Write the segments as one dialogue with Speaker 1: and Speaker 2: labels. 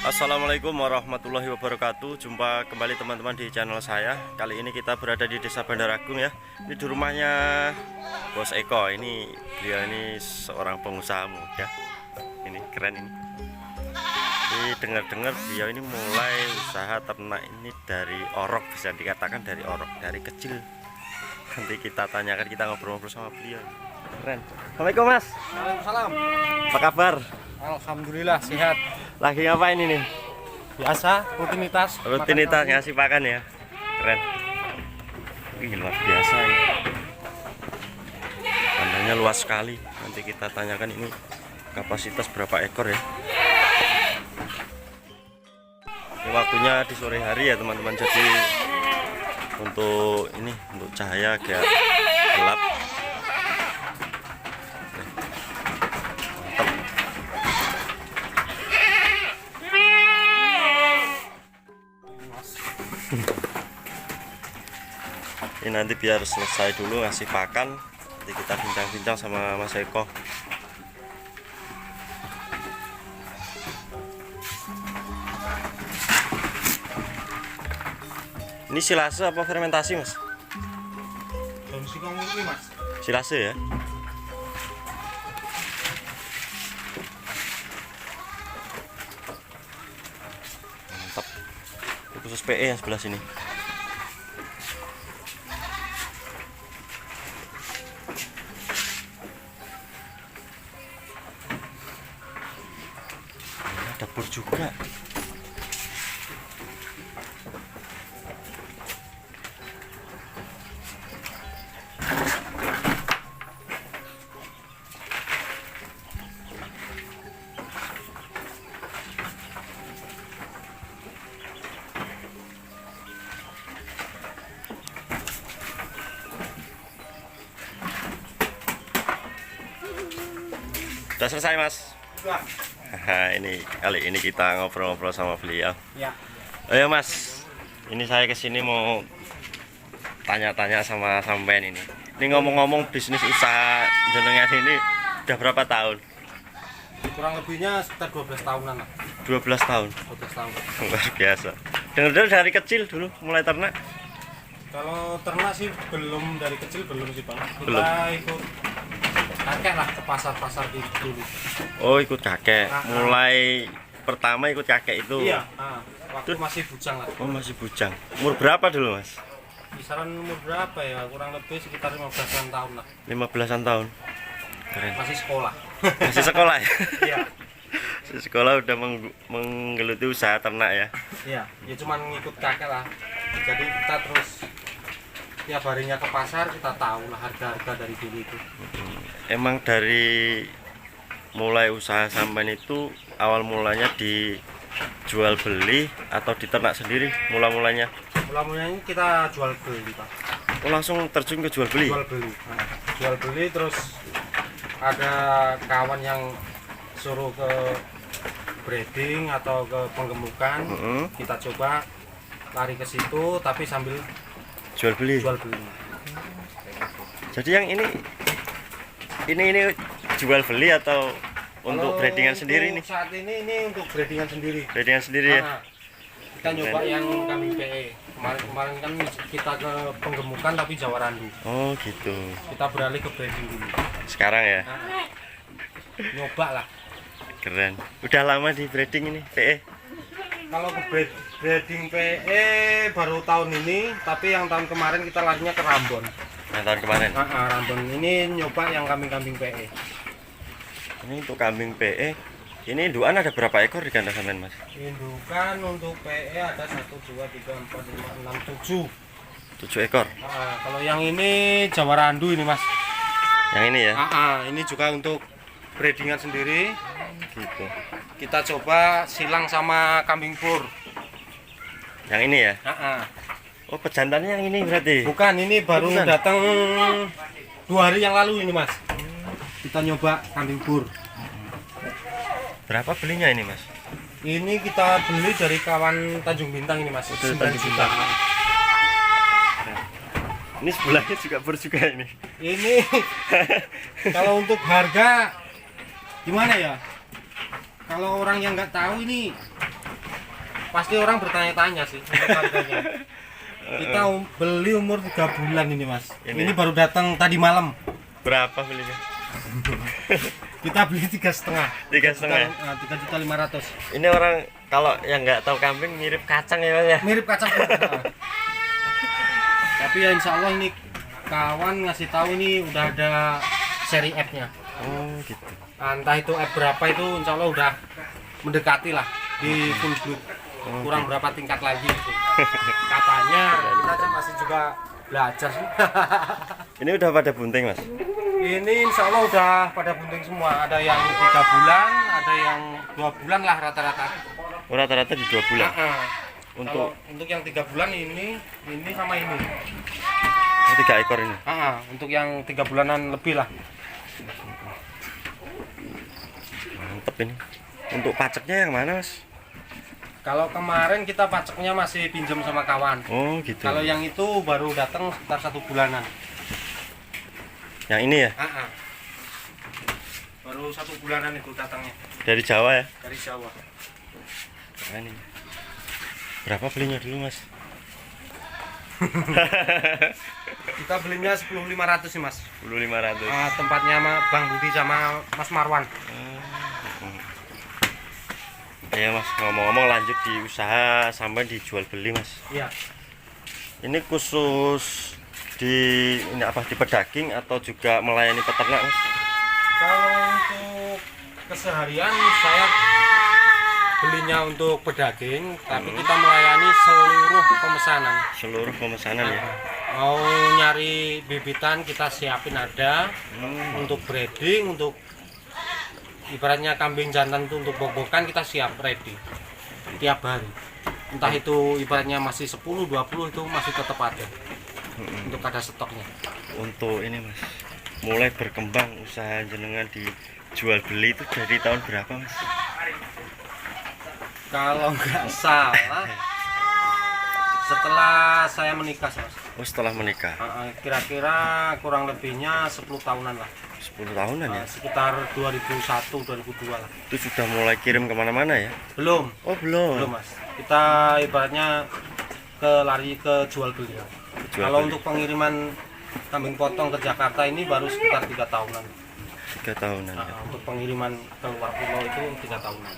Speaker 1: Assalamualaikum warahmatullahi wabarakatuh. Jumpa kembali teman-teman di channel saya. Kali ini kita berada di Desa Bandaragung ya. Ini di rumahnya Bos Eko. Beliau ini seorang pengusaha muda. Ini keren ini. Ini dengar-dengar beliau ini mulai usaha ternak ini dari orok, bisa dikatakan dari orok, dari kecil. Nanti kita tanyakan, kita ngobrol-ngobrol sama beliau. Keren. Assalamualaikum Mas.
Speaker 2: Waalaikumsalam.
Speaker 1: Apa kabar?
Speaker 2: Alhamdulillah sehat.
Speaker 1: Lagi ngapain ini?
Speaker 2: Biasa rutinitas.
Speaker 1: Rutinitas ngasih pakan ya. Keren. Wih, luar biasa ini. Kandangnya luas sekali. Nanti kita tanyakan ini kapasitas berapa ekor ya. Ini waktunya di sore hari ya teman-teman. Jadi untuk cahaya agak gelap. Ini nanti biar selesai dulu ngasih pakan, nanti kita bincang-bincang sama Mas Eko. Ini silase apa fermentasi Mas?
Speaker 2: Daun singkong ini Mas.
Speaker 1: Silase ya. Mantap. Ini khusus PE yang sebelah sini. Dapur juga. Sudah selesai Mas?
Speaker 2: Sudah.
Speaker 1: Ini kali ini kita ngobrol-ngobrol sama beliau.
Speaker 2: Ya.
Speaker 1: Ayo Mas, ini saya kesini mau tanya-tanya sama sampean ini. Ini ngomong-ngomong bisnis usaha jenengan ini udah berapa tahun?
Speaker 2: Kurang lebihnya sekitar 12 tahunan lah.
Speaker 1: 12 tahun.
Speaker 2: 12 tahun.
Speaker 1: Luar biasa. Dengar-dengar dari kecil dulu mulai ternak.
Speaker 2: Kalau ternak sih belum, dari kecil belum sih Bang.
Speaker 1: Belum.
Speaker 2: Kita ikut kakek lah ke pasar-pasar gitu dulu.
Speaker 1: Oh, ikut kakek. Mulai pertama ikut kakek itu.
Speaker 2: Iya, waktu masih bujang lah.
Speaker 1: Oh, masih bujang. Umur berapa dulu Mas?
Speaker 2: Kisaran umur berapa ya? Kurang lebih sekitar 15-an tahun lah.
Speaker 1: 15-an tahun. Keren.
Speaker 2: Masih sekolah.
Speaker 1: Masih sekolah ya?
Speaker 2: Iya.
Speaker 1: Masih sekolah udah menggeluti usaha ternak ya?
Speaker 2: Iya, ya cuman ngikut kakek lah. Jadi kita terus tiap harinya ke pasar, kita tahu lah harga-harga dari dulu itu.
Speaker 1: Emang dari mulai usaha sampean itu awal mulanya dijual beli atau diternak sendiri mulanya?
Speaker 2: Mulanya kita jual beli Pak.
Speaker 1: Oh, langsung terjun ke jual beli?
Speaker 2: Jual beli. Nah, jual beli terus ada kawan yang suruh ke breeding atau ke penggemukan. Kita coba lari ke situ tapi sambil
Speaker 1: jual beli. Jadi yang ini jual beli atau untuk breedingan sendiri nih?
Speaker 2: Saat ini untuk breedingan sendiri.
Speaker 1: Breedingan sendiri ya?
Speaker 2: Kita nyoba yang kambing PE. Kemarin kan kita ke penggemukan tapi Jawa Randu.
Speaker 1: Oh gitu.
Speaker 2: Kita beralih ke breeding dulu.
Speaker 1: Sekarang ya?
Speaker 2: Nyoba lah.
Speaker 1: Keren. Udah lama di breeding ini PE?
Speaker 2: Kalau ke breeding PE baru tahun ini, tapi yang tahun kemarin kita larinya ke Rambon.
Speaker 1: Yang tahun kemarin?
Speaker 2: Rambon ini nyoba yang kambing-kambing PE.
Speaker 1: Ini untuk kambing PE. Ini indukan ada berapa ekor di kandang sampean Mas?
Speaker 2: Indukan untuk PE ada 1, 2, 3, 4, 5, 6, 7.
Speaker 1: 7 ekor.
Speaker 2: Kalau yang ini Jawa Randu ini Mas.
Speaker 1: Yang ini ya?
Speaker 2: Ini juga untuk breedingan sendiri.
Speaker 1: Gitu.
Speaker 2: Kita coba silang sama kambing pur.
Speaker 1: Yang ini ya? Oh, pejantannya yang ini berarti?
Speaker 2: Bukan, ini baru datang 2 hari yang lalu ini Mas. Kita nyoba kambing pur.
Speaker 1: Berapa belinya ini Mas?
Speaker 2: Ini kita beli dari kawan Tanjung Bintang ini Mas. 9 juta.
Speaker 1: Ini sebelahnya juga pur juga ini.
Speaker 2: Ini kalau untuk harga gimana ya? Kalau orang yang nggak tahu ini pasti orang bertanya-tanya sih untuk harganya. Kita beli umur 3 bulan ini mas. Ini baru datang tadi malam.
Speaker 1: Berapa belinya?
Speaker 2: Kita beli 3,5.
Speaker 1: 3,5.
Speaker 2: 3.500.000.
Speaker 1: Ini orang kalau yang nggak tahu kambing mirip kacang ya mas ya.
Speaker 2: Mirip kacang. Tapi ya insya Allah ini kawan ngasih tahu ini udah ada seri F-nya.
Speaker 1: Oh gitu.
Speaker 2: Entah itu F berapa itu insya Allah udah mendekati lah di full blood. Kurang berapa tingkat lagi gitu. Katanya kita aja masih juga belajar sih.
Speaker 1: Ini udah pada bunting mas?
Speaker 2: Ini insya Allah udah pada bunting semua. Ada yang 3 bulan, ada yang 2 bulan lah rata-rata.
Speaker 1: Oh, rata-rata di 2 bulan.
Speaker 2: Untuk yang 3 bulan ini sama ini.
Speaker 1: Oh, 3 ekor ini.
Speaker 2: Untuk yang 3 bulanan lebih lah.
Speaker 1: Mantep ini. Untuk paceknya yang mana mas?
Speaker 2: Kalau kemarin kita paceknya masih pinjam sama kawan.
Speaker 1: Oh gitu.
Speaker 2: Kalau yang itu baru datang sekitar 1 bulanan.
Speaker 1: Yang ini ya?
Speaker 2: Baru 1 bulanan itu datangnya.
Speaker 1: Dari Jawa ya?
Speaker 2: Dari Jawa.
Speaker 1: Nah, ini. Berapa belinya dulu mas?
Speaker 2: Kita belinya 10.500 sih mas.
Speaker 1: 10.500.
Speaker 2: Tempatnya sama Bang Budi sama Mas Marwan.
Speaker 1: Ya mas, ngomong-ngomong lanjut di usaha sampai dijual beli mas.
Speaker 2: Iya.
Speaker 1: Ini khusus di ini apa di pedaging atau juga melayani peternak mas?
Speaker 2: Kalau untuk keseharian saya belinya untuk pedaging, tapi kita melayani seluruh pemesanan.
Speaker 1: Seluruh pemesanan ya.
Speaker 2: Mau nyari bibitan kita siapin ada. Untuk breeding, untuk ibaratnya kambing jantan itu untuk bok-bokan kita siap ready tiap hari. Entah itu ibaratnya masih 10, 20 itu masih tetap ada. Untuk ada stoknya.
Speaker 1: Untuk ini mas, mulai berkembang usaha jenengan dijual beli itu dari tahun berapa mas?
Speaker 2: Kalau nggak salah setelah saya menikah mas.
Speaker 1: Oh setelah menikah?
Speaker 2: Kira-kira kurang lebihnya 10 tahunan lah.
Speaker 1: 10 tahunan ya?
Speaker 2: Sekitar 2001-2002 lah.
Speaker 1: Itu sudah mulai kirim kemana-mana ya?
Speaker 2: Belum.
Speaker 1: Oh belum?
Speaker 2: Belum mas. Kita ibaratnya lari ke jual beli. Kalau untuk pengiriman kambing potong ke Jakarta ini baru sekitar 3 tahunan.
Speaker 1: 3 tahunan ya?
Speaker 2: Untuk pengiriman ke luar pulau itu 3 tahunan.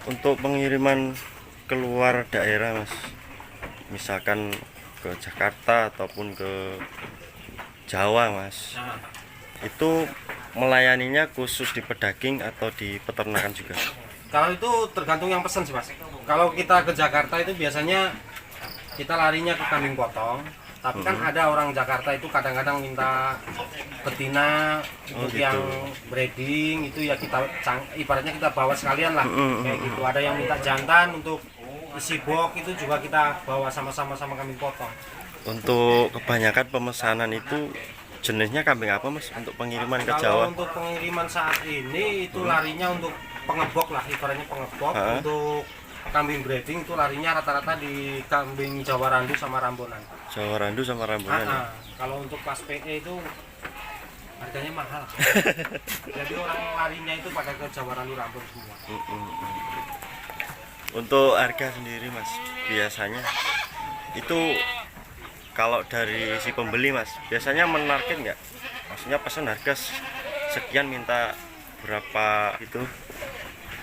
Speaker 1: Untuk pengiriman keluar daerah mas, misalkan ke Jakarta ataupun ke Jawa mas, itu melayaninya khusus di pedaging atau di peternakan juga?
Speaker 2: Kalau itu tergantung yang pesan sih mas. Kalau kita ke Jakarta itu biasanya kita larinya ke kambing potong. Tapi kan ada orang Jakarta itu kadang-kadang minta betina untuk
Speaker 1: gitu.
Speaker 2: yang breeding itu ya kita ibaratnya kita bawa sekalian lah kayak gitu. Ada yang minta jantan untuk isi box itu juga kita bawa sama-sama sama kambing potong.
Speaker 1: Untuk kebanyakan pemesanan itu jenisnya kambing apa mas untuk pengiriman ke Jawa?
Speaker 2: Kalau untuk pengiriman saat ini itu larinya untuk pengebok lah, ibaratnya pengebok. Untuk kambing breeding itu larinya rata-rata di kambing Jawa Randu sama Rambonan.
Speaker 1: Jawa Randu sama Rambonan ya?
Speaker 2: Kalau untuk kelas PE itu harganya mahal. Jadi orang larinya itu pada ke Jawa Randu Rambon semua.
Speaker 1: Untuk harga sendiri mas, biasanya itu kalau dari si pembeli mas, biasanya menarget nggak? Maksudnya pesan harga sekian minta berapa itu?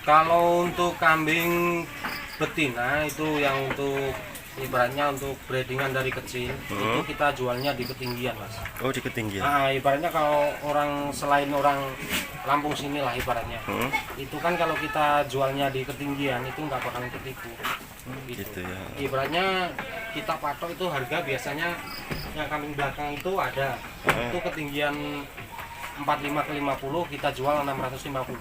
Speaker 2: Kalau untuk kambing betina itu yang untuk ibaratnya untuk breedingan dari kecil itu kita jualnya di ketinggian mas.
Speaker 1: Oh di ketinggian.
Speaker 2: Ibaratnya kalau orang selain orang Lampung sini lah ibaratnya itu kan kalau kita jualnya di ketinggian itu nggak bakalan ketipu
Speaker 1: gitu ya.
Speaker 2: Ibaratnya kita patok itu harga biasanya yang kambing belakang itu ada itu ketinggian 45 ke 50 kita jual 650.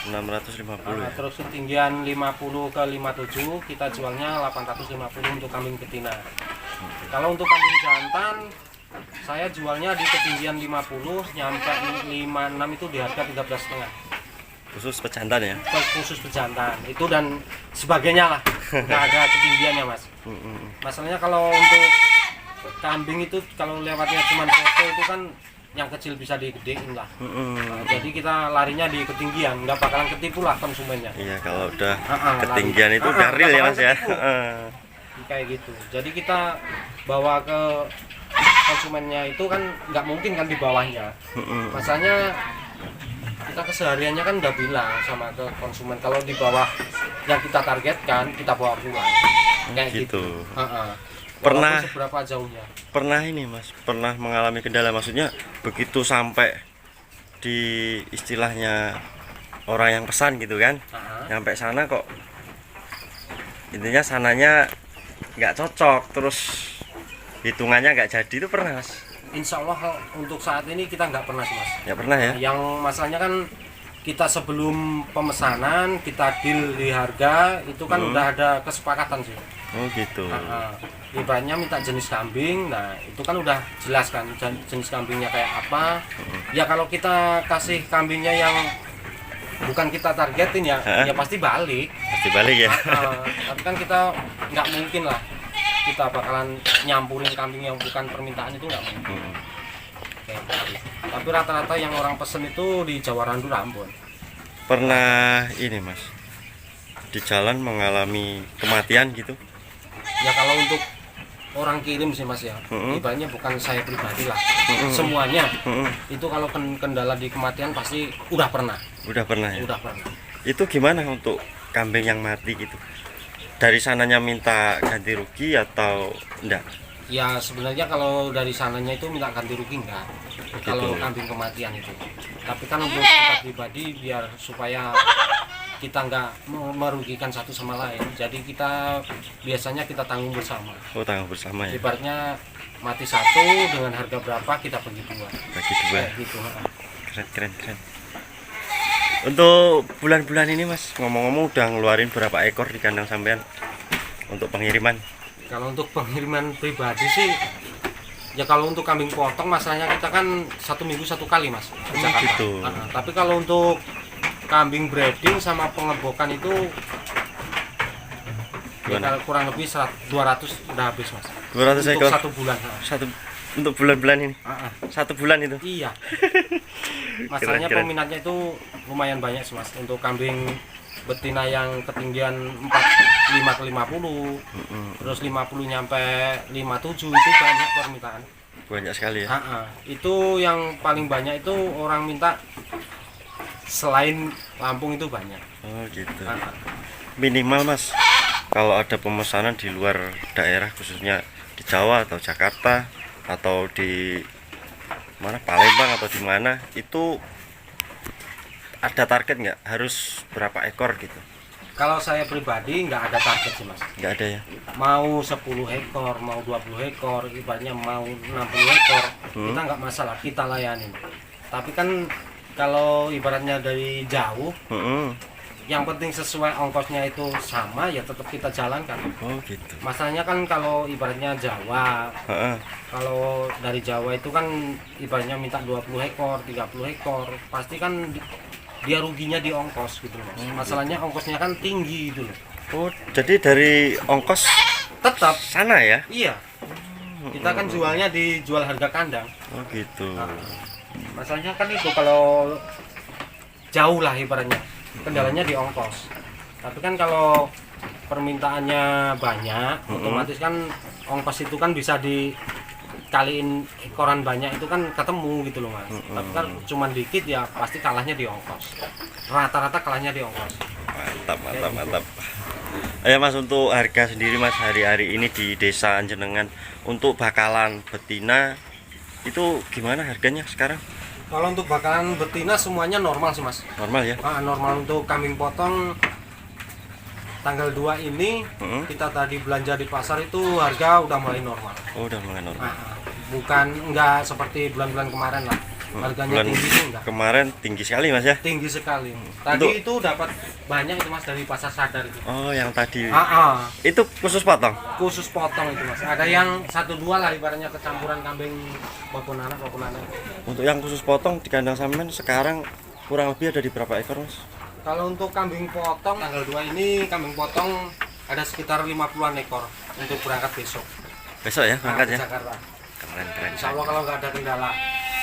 Speaker 1: 650 ya?
Speaker 2: Terus ketinggian 50 ke 57 kita jualnya 850 untuk kambing betina. Kalau untuk kambing jantan saya jualnya di ketinggian 50 nyampe 56 itu di harga 13,5.
Speaker 1: Khusus pejantan ya?
Speaker 2: Khusus pejantan itu dan sebagainya lah. Nggak ada ketinggiannya mas. Masalahnya kalau untuk kambing itu kalau lewatnya cuma foto itu kan yang kecil bisa digedein lah. Nah, jadi kita larinya di ketinggian, nggak bakalan ketipu lah konsumennya.
Speaker 1: Iya, kalau udah
Speaker 2: lari.
Speaker 1: ketinggian itu udah real ya Mas ya.
Speaker 2: Kayak gitu. Jadi kita bawa ke konsumennya itu kan nggak mungkin kan di bawahnya. Masanya kita kesehariannya kan udah bilang sama ke konsumen kalau di bawah yang kita targetkan kita bawa pulang. Kayak gitu.
Speaker 1: Pernah
Speaker 2: seberapa jauhnya?
Speaker 1: Pernah ini Mas, pernah mengalami kendala, maksudnya begitu sampai di istilahnya orang yang pesan gitu kan, nyampe sana kok intinya sananya nggak cocok, terus hitungannya nggak jadi, itu pernah Mas?
Speaker 2: Insya Allah untuk saat ini kita nggak pernah sih Mas.
Speaker 1: Ya pernah ya?
Speaker 2: Yang masalahnya kan kita sebelum pemesanan kita deal di harga itu kan udah ada kesepakatan sih.
Speaker 1: Oh gitu.
Speaker 2: Ibaratnya minta jenis kambing, nah itu kan udah jelas kan jenis kambingnya kayak apa. Ya kalau kita kasih kambingnya yang bukan kita targetin ya, ya pasti balik.
Speaker 1: Pasti balik ya.
Speaker 2: Tapi kan kita nggak mungkin lah kita bakalan nyampurin kambing yang bukan permintaan, itu nggak mungkin. Tapi rata-rata yang orang pesen itu di Jawa Randu, Ambon.
Speaker 1: Pernah ini Mas, di jalan mengalami kematian gitu?
Speaker 2: Ya kalau untuk orang kirim sih Mas ya, ibaratnya bukan saya pribadi lah, semuanya itu kalau kendala di kematian pasti udah pernah.
Speaker 1: Udah pernah ya?
Speaker 2: Udah pernah.
Speaker 1: Itu gimana untuk kambing yang mati gitu? Dari sananya minta ganti rugi atau enggak?
Speaker 2: Ya sebenarnya kalau dari sananya itu minta ganti rugi enggak, kalau kambing kematian itu. Tapi kan untuk kita pribadi biar supaya kita nggak merugikan satu sama lain, jadi kita biasanya kita tanggung bersama.
Speaker 1: Oh, tanggung bersama ya?
Speaker 2: Ibaratnya mati satu dengan harga berapa kita bagi dua.
Speaker 1: Bagi dua?
Speaker 2: Gitu.
Speaker 1: Keren. Untuk bulan-bulan ini Mas, ngomong-ngomong udah ngeluarin berapa ekor di kandang sampean untuk pengiriman?
Speaker 2: Kalau untuk pengiriman pribadi sih, ya kalau untuk kambing potong masalahnya kita kan 1 minggu 1 kali Mas ke Jakarta.
Speaker 1: Gitu.
Speaker 2: Tapi kalau untuk kambing breeding sama pengebokan itu ya kurang lebih 200 udah habis Mas.
Speaker 1: 200 ekor?
Speaker 2: Untuk 1 bulan.
Speaker 1: Untuk bulan-bulan ini? 1 bulan itu?
Speaker 2: Iya. Masalahnya peminatnya itu lumayan banyak sih Mas. Untuk kambing betina yang ketinggian 45 ke 50, terus 50 nyampe 57 itu banyak permintaan.
Speaker 1: Banyak sekali ya?
Speaker 2: Itu yang paling banyak itu orang minta selain Lampung itu banyak.
Speaker 1: Oh gitu. Minimal Mas, kalau ada pemesanan di luar daerah khususnya di Jawa atau Jakarta atau di mana Palembang atau di mana, itu ada target nggak, harus berapa ekor gitu?
Speaker 2: Kalau saya pribadi nggak ada target sih Mas. Nggak
Speaker 1: ada ya?
Speaker 2: Mau 10 ekor, mau 20 ekor, ibaratnya mau 60 ekor, kita nggak masalah, kita layanin. Tapi kan kalau ibaratnya dari jauh, yang penting sesuai ongkosnya itu sama, ya tetap kita jalankan.
Speaker 1: Oh gitu.
Speaker 2: Masalahnya kan kalau ibaratnya Jawa, kalau dari Jawa itu kan ibaratnya minta 20 ekor, 30 ekor, pasti kan dia ruginya di ongkos gitu Mas. Masalahnya ongkosnya kan tinggi gitu loh.
Speaker 1: Oh, jadi dari ongkos
Speaker 2: tetap
Speaker 1: sana ya?
Speaker 2: Iya. Kita kan jualnya dijual harga kandang.
Speaker 1: Oh gitu.
Speaker 2: Masalahnya kan itu kalau jauh lah ibaratnya, kendalanya di ongkos. Tapi kan kalau permintaannya banyak, otomatis kan ongkos itu kan bisa dikaliin koran banyak, itu kan ketemu gitu loh Mas. Tapi kan cuman dikit ya pasti kalahnya di ongkos. Rata-rata kalahnya di ongkos.
Speaker 1: Mantap. Ya Mas, untuk harga sendiri Mas hari-hari ini di desa Anjenengan untuk bakalan betina itu gimana harganya sekarang?
Speaker 2: Kalau untuk bakalan betina semuanya normal sih Mas.
Speaker 1: Normal ya?
Speaker 2: Normal. Untuk kambing potong tanggal 2 ini kita tadi belanja di pasar itu harga udah mulai normal.
Speaker 1: Oh, udah mulai normal.
Speaker 2: Bukan enggak seperti bulan-bulan kemarin lah. Harganya
Speaker 1: bulan
Speaker 2: tinggi itu enggak.
Speaker 1: Kemarin tinggi sekali Mas ya?
Speaker 2: Tinggi sekali. Tadi itu dapat banyak itu Mas dari pasar sadar itu.
Speaker 1: Oh, yang tadi.
Speaker 2: Itu
Speaker 1: khusus potong?
Speaker 2: Khusus potong itu Mas. Ada yang 1-2 lah ibaratnya kecampuran kambing maupun anak.
Speaker 1: Untuk yang khusus potong di kandang sampean sekarang kurang lebih ada di berapa ekor Mas?
Speaker 2: Kalau untuk kambing potong tanggal 2 ini kambing potong ada sekitar 50-an ekor untuk berangkat besok.
Speaker 1: Besok ya berangkat ya?
Speaker 2: Jakarta.
Speaker 1: Keren.
Speaker 2: Insya Allah kalau nggak ada kendala.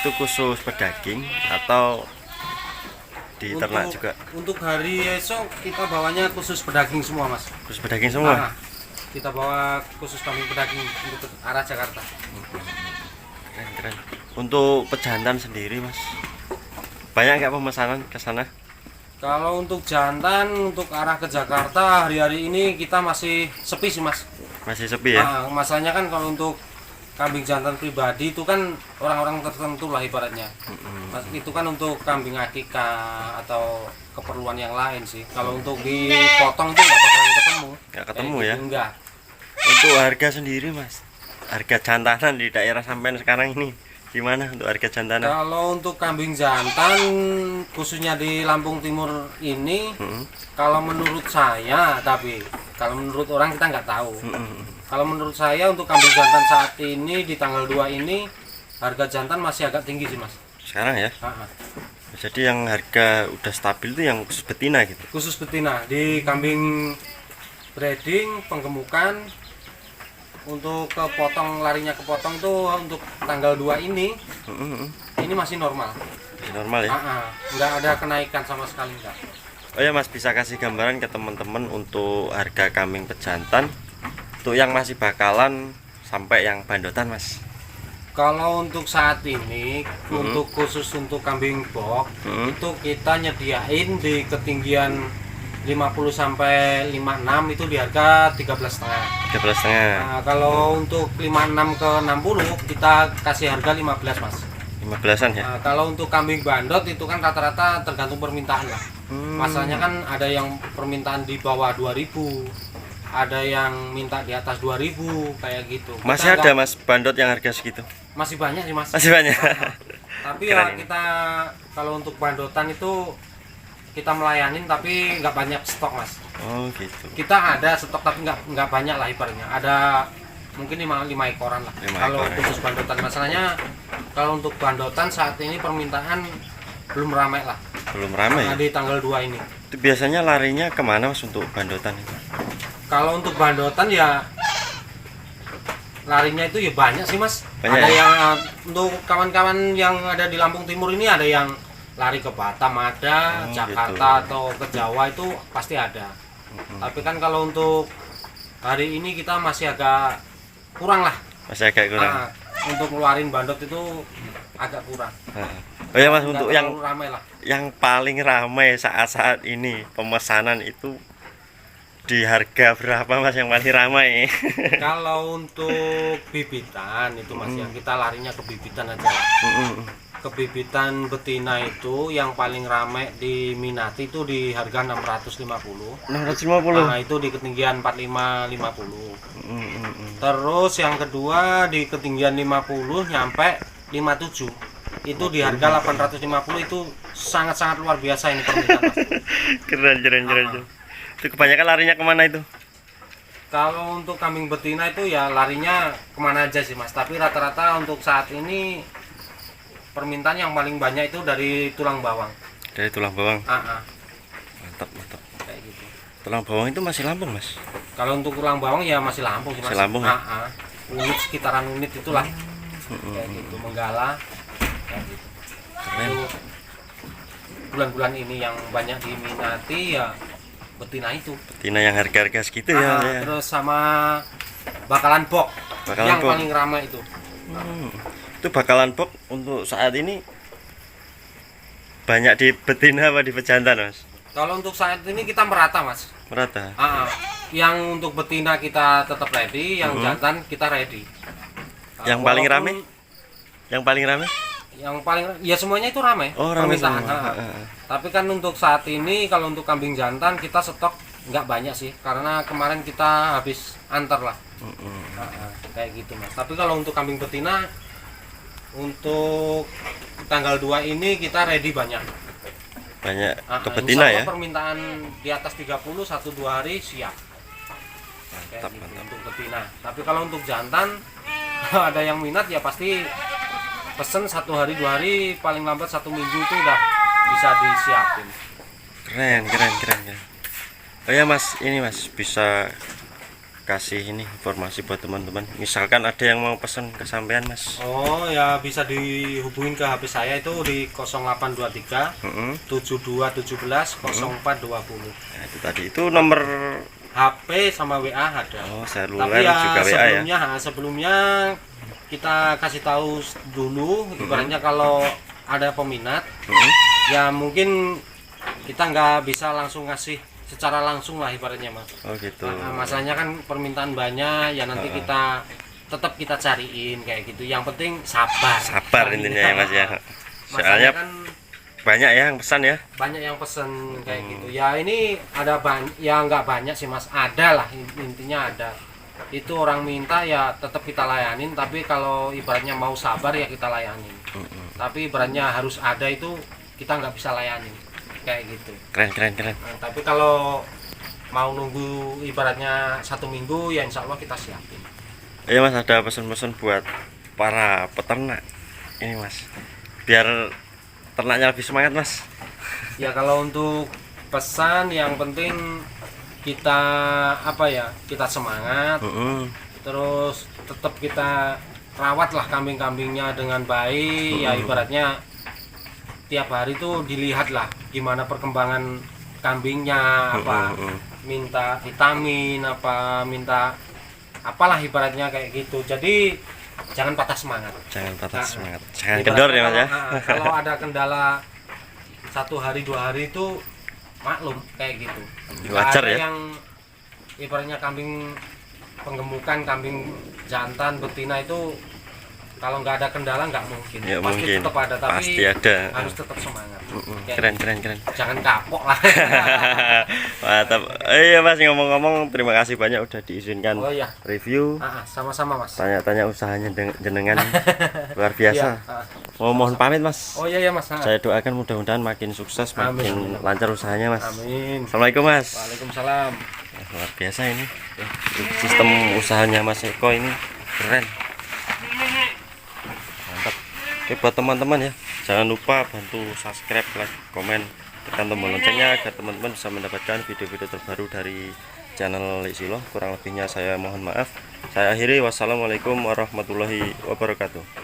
Speaker 1: itu khusus pedaging atau di ternak juga?
Speaker 2: Untuk hari esok kita bawanya khusus pedaging semua, Mas.
Speaker 1: Khusus pedaging semua?
Speaker 2: Kita bawa khusus kambing pedaging untuk arah Jakarta.
Speaker 1: Keren. Untuk pejantan sendiri, Mas, banyak nggak pemesanan ke sana?
Speaker 2: Kalau untuk jantan untuk arah ke Jakarta hari-hari ini kita masih sepi sih, Mas.
Speaker 1: Masih sepi ya?
Speaker 2: Masalahnya kan kalau untuk kambing jantan pribadi itu kan orang-orang tertentu lah ibaratnya. Itu kan untuk kambing akikah atau keperluan yang lain sih. Kalau untuk dipotong itu nggak bakalan ketemu.
Speaker 1: Nggak ketemu ya?
Speaker 2: Enggak.
Speaker 1: Untuk harga sendiri, Mas, harga jantanan di daerah sampean sekarang ini gimana untuk harga jantanan?
Speaker 2: Kalau untuk kambing jantan khususnya di Lampung Timur ini, kalau menurut saya, tapi kalau menurut orang kita nggak tahu. Kalau menurut saya untuk kambing jantan saat ini di tanggal 2 ini harga jantan masih agak tinggi sih, Mas.
Speaker 1: Sekarang ya? Jadi yang harga udah stabil itu yang khusus betina gitu?
Speaker 2: Khusus betina di kambing breeding, penggemukan, untuk kepotong larinya kepotong tuh untuk tanggal 2 ini masih normal.
Speaker 1: Masih normal ya?
Speaker 2: Nggak ada kenaikan sama sekali, enggak.
Speaker 1: Oh ya, Mas, bisa kasih gambaran ke teman-teman untuk harga kambing pejantan untuk yang masih bakalan sampai yang bandotan, Mas?
Speaker 2: Kalau untuk saat ini untuk khusus untuk kambing box itu kita nyediain di ketinggian 50 sampai 56 itu di harga 13,5.
Speaker 1: 13,5.
Speaker 2: Nah, kalau untuk 56 ke 60 kita kasih harga 15, Mas.
Speaker 1: 15-an ya?
Speaker 2: Nah, kalau untuk kambing bandot itu kan rata-rata tergantung permintaan lah. Masalahnya kan ada yang permintaan di bawah 2000, ada yang minta di atas 2000 kayak gitu.
Speaker 1: Masih ada, Mas, bandot yang harga segitu?
Speaker 2: Masih banyak sih, Mas.
Speaker 1: Masih banyak.
Speaker 2: Tapi ya kita kalau untuk bandotan itu kita melayanin tapi nggak banyak stok, Mas.
Speaker 1: Oh gitu.
Speaker 2: Kita ada stok tapi nggak banyak lah ibaratnya. Ada mungkin 5 ekoran lah. Kalau khusus bandotan, masalahnya kalau untuk bandotan saat ini permintaan belum ramai lah.
Speaker 1: Belum ramai ya?
Speaker 2: Di tanggal 2 ini.
Speaker 1: Itu biasanya larinya kemana, Mas, untuk bandotan itu?
Speaker 2: Kalau untuk bandotan ya larinya itu ya banyak sih, Mas.
Speaker 1: Banyak
Speaker 2: ada
Speaker 1: ya?
Speaker 2: Yang untuk kawan-kawan yang ada di Lampung Timur ini ada yang lari ke Batam ada, Jakarta gitu. Atau ke Jawa itu pasti ada. Tapi kan kalau untuk hari ini kita masih agak kurang lah.
Speaker 1: Masih agak kurang.
Speaker 2: Untuk ngeluarin bandot itu agak kurang.
Speaker 1: Oh ya, Mas, untuk yang
Speaker 2: ramai lah.
Speaker 1: Yang paling ramai saat-saat ini pemesanan itu di harga berapa, Mas, yang paling ramai?
Speaker 2: Kalau untuk bibitan itu, Mas, yang kita larinya ke bibitan aja. Kebibitan betina itu yang paling ramai diminati itu di harga 650.
Speaker 1: 650.
Speaker 2: Nah, itu di ketinggian 45-50. Terus yang kedua di ketinggian 50 nyampe 57. Itu di harga 850, itu sangat-sangat luar biasa ini permintaan, Mas.
Speaker 1: Keren. Itu kebanyakan larinya kemana itu?
Speaker 2: Kalau untuk kambing betina itu ya larinya kemana aja sih, Mas. Tapi rata-rata untuk saat ini permintaan yang paling banyak itu dari tulang bawang.
Speaker 1: Dari tulang bawang?
Speaker 2: Mantap.
Speaker 1: Kayak gitu. Tulang bawang itu masih Lampung, Mas?
Speaker 2: Kalau untuk tulang bawang ya masih Lampung sih, Mas.
Speaker 1: Masih Lampung ya?
Speaker 2: Unit sekitaran unit itulah. Kayak gitu, Menggala. Kayak gitu. Itu bulan-bulan ini yang banyak diminati ya betina itu.
Speaker 1: Betina yang harga-harga segitu ya.
Speaker 2: Terus sama bakalan box yang paling ramai itu.
Speaker 1: Itu bakalan box untuk saat ini banyak di betina apa di pejantan, Mas?
Speaker 2: Kalau untuk saat ini kita merata, Mas.
Speaker 1: Merata.
Speaker 2: Yang untuk betina kita tetap ready, yang jantan kita ready.
Speaker 1: Yang paling rame? Yang paling rame?
Speaker 2: Yang paling ya semuanya itu ramai.
Speaker 1: Oh, ramai
Speaker 2: permintaan. Tapi kan untuk saat ini kalau untuk kambing jantan kita stok nggak banyak sih, karena kemarin kita habis antar lah. Kayak gitu, Mas. Tapi kalau untuk kambing betina untuk tanggal 2 ini kita ready banyak
Speaker 1: ke betina ya.
Speaker 2: Permintaan di atas 30 1-2 hari siap.
Speaker 1: Mantap.
Speaker 2: Untuk betina. Tapi kalau untuk jantan ada yang minat ya pasti pesen 1 hari 2 hari, paling lambat 1 minggu itu udah bisa disiapin.
Speaker 1: Keren. Oh ya, Mas, ini, Mas, bisa kasih ini informasi buat teman-teman. Misalkan ada yang mau pesan ke sampean Mas.
Speaker 2: Oh ya, bisa dihubungin ke HP saya itu di 0823 7217 0420.
Speaker 1: Nah, itu tadi itu nomor
Speaker 2: HP sama WA ada.
Speaker 1: oh
Speaker 2: Tapi
Speaker 1: seluler
Speaker 2: ya
Speaker 1: juga WA ya.
Speaker 2: sebelumnya kita kasih tahu dulu, ibaratnya kalau ada peminat, ya mungkin kita nggak bisa langsung ngasih secara langsung lah ibaratnya Mas.
Speaker 1: Oh gitu.
Speaker 2: Nah, masalahnya kan permintaan banyak, ya nanti kita tetap kita cariin kayak gitu. Yang penting sabar.
Speaker 1: Sabar intinya ya Mas ya.
Speaker 2: Masalahnya
Speaker 1: Soalnya
Speaker 2: kan
Speaker 1: banyak ya yang pesan ya.
Speaker 2: banyak yang pesen kayak gitu. Ya ini ada banyak, ya nggak banyak sih Mas. Ada lah, intinya ada. Itu orang minta ya tetap kita layanin. Tapi kalau ibaratnya mau sabar ya kita layanin. Tapi ibaratnya harus ada itu kita nggak bisa layanin kayak gitu.
Speaker 1: Keren.
Speaker 2: Nah, tapi kalau mau nunggu ibaratnya 1 minggu ya insya Allah kita siapin.
Speaker 1: Iya Mas, ada pesan-pesan buat para peternak ini Mas, biar ternaknya lebih semangat Mas.
Speaker 2: Ya kalau untuk pesan yang penting kita kita semangat, terus tetap kita rawatlah kambing-kambingnya dengan baik. Ya ibaratnya tiap hari tuh dilihat lah gimana perkembangan kambingnya, minta vitamin, minta apalah ibaratnya kayak gitu. Jadi jangan patah semangat.
Speaker 1: Jangan semangat. Jangan
Speaker 2: Ibaratnya
Speaker 1: kendor ya Mas ya.
Speaker 2: Kalau ada kendala 1 hari 2 hari itu maklum kayak gitu.
Speaker 1: Wajar
Speaker 2: Nggak ada
Speaker 1: ya.
Speaker 2: yang ibaratnya kambing penggemukan, kambing jantan, betina itu kalau nggak ada kendala nggak mungkin.
Speaker 1: Ya,
Speaker 2: Pasti
Speaker 1: mungkin.
Speaker 2: tetap ada, tapi
Speaker 1: Pasti ada.
Speaker 2: harus tetap semangat. Kayak
Speaker 1: Keren.
Speaker 2: jangan kapok lah.
Speaker 1: Mantap. Iya Mas, ngomong-ngomong terima kasih banyak udah diizinkan
Speaker 2: Oh iya.
Speaker 1: review.
Speaker 2: Sama-sama Mas.
Speaker 1: Tanya-tanya usahanya jenengan luar biasa. Mau mohon pamit Mas.
Speaker 2: Oh iya Mas.
Speaker 1: Saya doakan mudah-mudahan makin sukses, makin lancar usahanya Mas.
Speaker 2: Amin.
Speaker 1: Assalamualaikum Mas.
Speaker 2: Waalaikumsalam.
Speaker 1: Luar biasa ini. Sistem usahanya Mas Eko ini keren. Mantap. Oke buat teman-teman ya, jangan lupa bantu subscribe, like, komen, tekan tombol loncengnya agar teman-teman bisa mendapatkan video-video terbaru dari channel Lek Silo. Kurang lebihnya saya mohon maaf. Saya akhiri, wassalamualaikum warahmatullahi wabarakatuh.